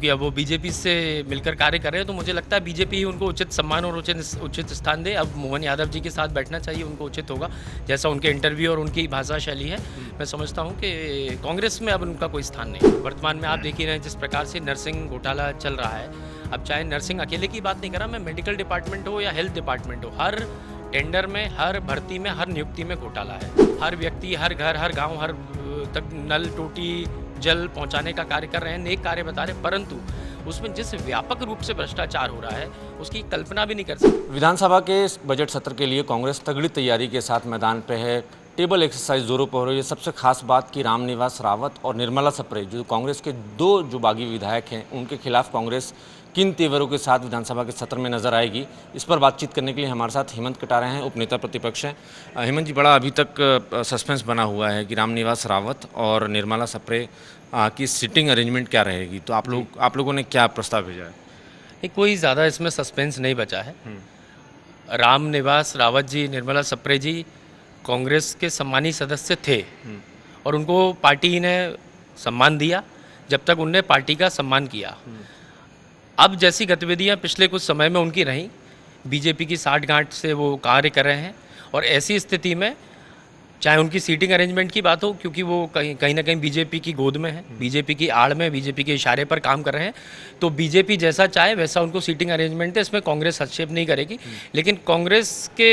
चूँकि अब वो बीजेपी से मिलकर कार्य कर रहे हैं तो मुझे लगता है बीजेपी ही उनको उचित सम्मान और उचित स्थान दे। अब मोहन यादव जी के साथ बैठना चाहिए, उनको उचित होगा, जैसा उनके इंटरव्यू और उनकी भाषा शैली है। मैं समझता हूँ कि कांग्रेस में अब उनका कोई स्थान नहीं। वर्तमान में आप देख ही रहे हैं जिस प्रकार से नर्सिंग घोटाला चल रहा है। अब चाहे नर्सिंग अकेले की बात नहीं कर रहा मैं, मेडिकल डिपार्टमेंट हो या हेल्थ डिपार्टमेंट हो, हर टेंडर में, हर भर्ती में, हर नियुक्ति में घोटाला है। हर व्यक्ति, हर घर, हर गाँव, हर तक नल टोटी जल पहुंचाने का कार्य कर रहे हैं, नेक कार्य बता रहे हैं, परंतु उसमें जिस व्यापक रूप से भ्रष्टाचार हो रहा है उसकी कल्पना भी नहीं कर सकते। विधानसभा के इस बजट सत्र के लिए कांग्रेस तगड़ी तैयारी के साथ मैदान पे है। टेबल एक्सरसाइज जोरों पर हो रही है। सबसे खास बात कि रामनिवास रावत और निर्मला सप्रे जो कांग्रेस के दो जो बागी विधायक हैं, उनके खिलाफ कांग्रेस किन तेवरों के साथ विधानसभा के सत्र में नजर आएगी, इस पर बातचीत करने के लिए हमारे साथ हेमंत कटारे हैं, उपनेता प्रतिपक्ष हैं। हेमंत जी, बड़ा अभी तक सस्पेंस बना हुआ है कि रामनिवास रावत और निर्मला सप्रे की सिटिंग अरेंजमेंट क्या रहेगी, तो आप लोगों ने क्या प्रस्ताव भेजा है? नहीं, कोई ज़्यादा इसमें सस्पेंस नहीं बचा है। रामनिवास रावत जी, निर्मला सप्रे जी कांग्रेस के सम्मानी सदस्य थे और उनको पार्टी ने सम्मान दिया जब तक उनने पार्टी का सम्मान किया। अब जैसी गतिविधियां पिछले कुछ समय में उनकी रहीं, बीजेपी की साठगांठ से वो कार्य कर रहे हैं और ऐसी स्थिति में चाहे उनकी सीटिंग अरेंजमेंट की बात हो, क्योंकि वो कहीं ना कहीं बीजेपी की गोद में है, बीजेपी की आड़ में, बीजेपी के इशारे पर काम कर रहे हैं, तो बीजेपी जैसा चाहे वैसा उनको सीटिंग अरेंजमेंट है, इसमें कांग्रेस हस्तक्षेप नहीं करेगी। लेकिन कांग्रेस के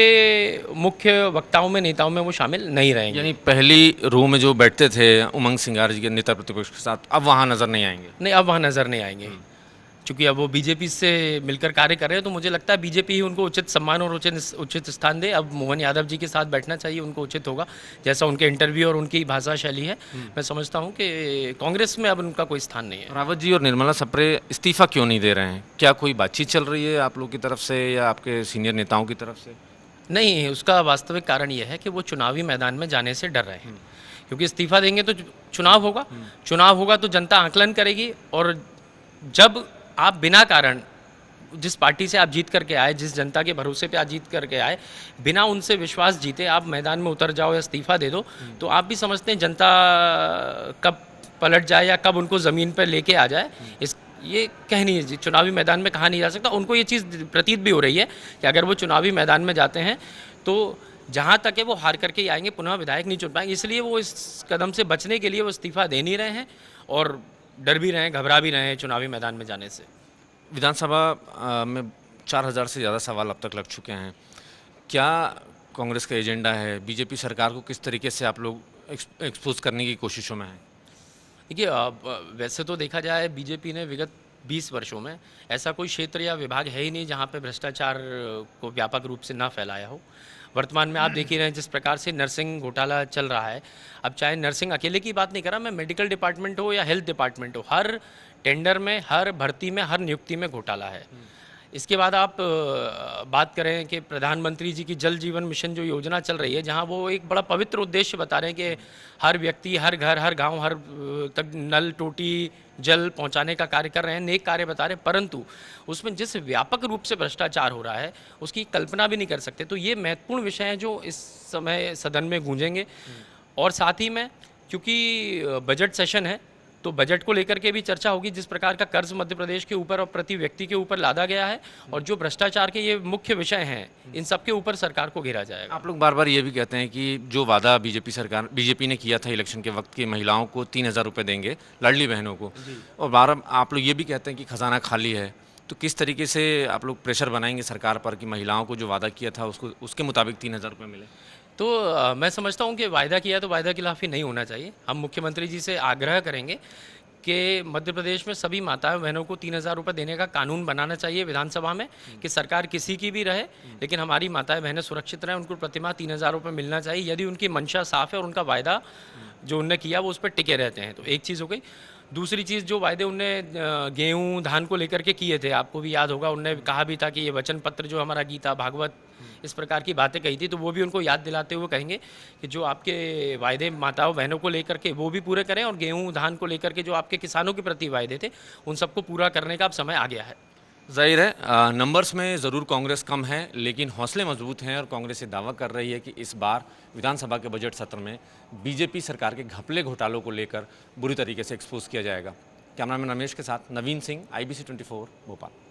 मुख्य वक्ताओं में, नेताओं में वो शामिल नहीं रहेंगे। यानी पहली रो में जो बैठते थे उमंग सिंगार जी के नेता प्रतिपक्ष के साथ, अब वहाँ नजर नहीं आएंगे? नहीं, अब वहाँ नज़र नहीं आएंगे। चूँकि अब वो बीजेपी से मिलकर कार्य कर रहे हैं तो मुझे लगता है बीजेपी ही उनको उचित सम्मान और उचित स्थान दे। अब मोहन यादव जी के साथ बैठना चाहिए, उनको उचित होगा, जैसा उनके इंटरव्यू और उनकी भाषा शैली है। मैं समझता हूँ कि कांग्रेस में अब उनका कोई स्थान नहीं है। रावत जी और निर्मला सप्रे इस्तीफा क्यों नहीं दे रहे हैं? क्या कोई बातचीत चल रही है आप लोग की तरफ से या आपके सीनियर नेताओं की तरफ से? नहीं, उसका वास्तविक कारण ये है कि वो चुनावी मैदान में जाने से डर रहे हैं, क्योंकि इस्तीफा देंगे तो चुनाव होगा तो जनता आकलन करेगी, और जब आप बिना कारण जिस पार्टी से आप जीत करके आए, जिस जनता के भरोसे पे आप जीत करके आए, बिना उनसे विश्वास जीते आप मैदान में उतर जाओ या इस्तीफा दे दो, तो आप भी समझते हैं जनता कब पलट जाए या कब उनको ज़मीन पर लेके आ जाए। ये कह नहीं है, चुनावी मैदान में कहा नहीं जा सकता। उनको ये चीज़ प्रतीत भी हो रही है कि अगर वो चुनावी मैदान में जाते हैं तो जहाँ तक है वो हार करके ही आएंगे, पुनः विधायक नहीं चुन पाएंगे। इसलिए वो इस कदम से बचने के लिए वो इस्तीफा दे नहीं रहे हैं और डर भी रहे हैं, घबरा भी रहे हैं चुनावी मैदान में जाने से। विधानसभा में 4000 से ज़्यादा सवाल अब तक लग चुके हैं। क्या कांग्रेस का एजेंडा है? बीजेपी सरकार को किस तरीके से आप लोग एक्सपोज करने की कोशिशों में हैं? देखिए, वैसे तो देखा जाए बीजेपी ने विगत 20 वर्षों में ऐसा कोई क्षेत्र या विभाग है ही नहीं जहाँ पे भ्रष्टाचार को व्यापक रूप से ना फैलाया हो। वर्तमान में आप देख ही रहे हैं जिस प्रकार से नर्सिंग घोटाला चल रहा है। अब चाहे नर्सिंग अकेले की बात नहीं कर रहा मैं, मेडिकल डिपार्टमेंट हो या हेल्थ डिपार्टमेंट हो, हर टेंडर में, हर भर्ती में, हर नियुक्ति में घोटाला है। इसके बाद आप बात करें कि प्रधानमंत्री जी की जल जीवन मिशन जो योजना चल रही है, जहां वो एक बड़ा पवित्र उद्देश्य बता रहे हैं कि हर व्यक्ति, हर घर, हर गांव, हर तक नल टोटी जल पहुंचाने का कार्य कर रहे हैं, नेक कार्य बता रहे हैं, परंतु उसमें जिस व्यापक रूप से भ्रष्टाचार हो रहा है उसकी कल्पना भी नहीं कर सकते। तो ये महत्वपूर्ण विषय हैं जो इस समय सदन में गूंजेंगे। और साथ ही में क्योंकि बजट सेशन है तो बजट को लेकर के भी चर्चा होगी। जिस प्रकार का कर्ज मध्य प्रदेश के ऊपर और प्रति व्यक्ति के ऊपर लादा गया है और जो भ्रष्टाचार के ये मुख्य विषय हैं, इन सब के ऊपर सरकार को घेरा जाएगा। आप लोग बार बार ये भी कहते हैं कि जो वादा बीजेपी ने किया था इलेक्शन के वक्त की महिलाओं को 3000 रुपये देंगे, लाडली बहनों को, और बार आप लोग ये भी कहते हैं कि खजाना खाली है। तो किस तरीके से आप लोग प्रेशर बनाएंगे सरकार पर कि महिलाओं को जो वादा किया था उसके मुताबिक 3000 रुपये मिले? तो मैं समझता हूँ कि वायदा किया तो वायदा खिलाफी नहीं होना चाहिए। हम मुख्यमंत्री जी से आग्रह करेंगे कि मध्य प्रदेश में सभी माताओं बहनों को 3000 रुपये देने का कानून बनाना चाहिए विधानसभा में, कि सरकार किसी की भी रहे लेकिन हमारी माताएं बहनें सुरक्षित रहें, उनको प्रतिमाह 3000 रुपये मिलना चाहिए यदि उनकी मंशा साफ़ है और उनका वायदा जो उनने किया वो उस पर टिके रहते हैं। तो एक चीज़ हो गई। दूसरी चीज़, जो वायदे उनने गेहूँ धान को लेकर के किए थे, आपको भी याद होगा, उनने कहा भी था कि ये वचन पत्र जो हमारा गीता भागवत इस प्रकार की बातें कही थी, तो वो भी उनको याद दिलाते हुए कहेंगे कि जो आपके वायदे माताओं बहनों को लेकर के वो भी पूरे करें और गेहूँ धान को लेकर के जो आपके किसानों के प्रति वायदे थे उन सबको पूरा करने का अब समय आ गया है। जाहिर है नंबर्स में ज़रूर कांग्रेस कम है, लेकिन हौसले मजबूत हैं और कांग्रेस ये दावा कर रही है कि इस बार विधानसभा के बजट सत्र में बीजेपी सरकार के घपले घोटालों को लेकर बुरी तरीके से एक्सपोज किया जाएगा। कैमरामैन रमेश के साथ नवीन सिंह, IBC 24 भोपाल।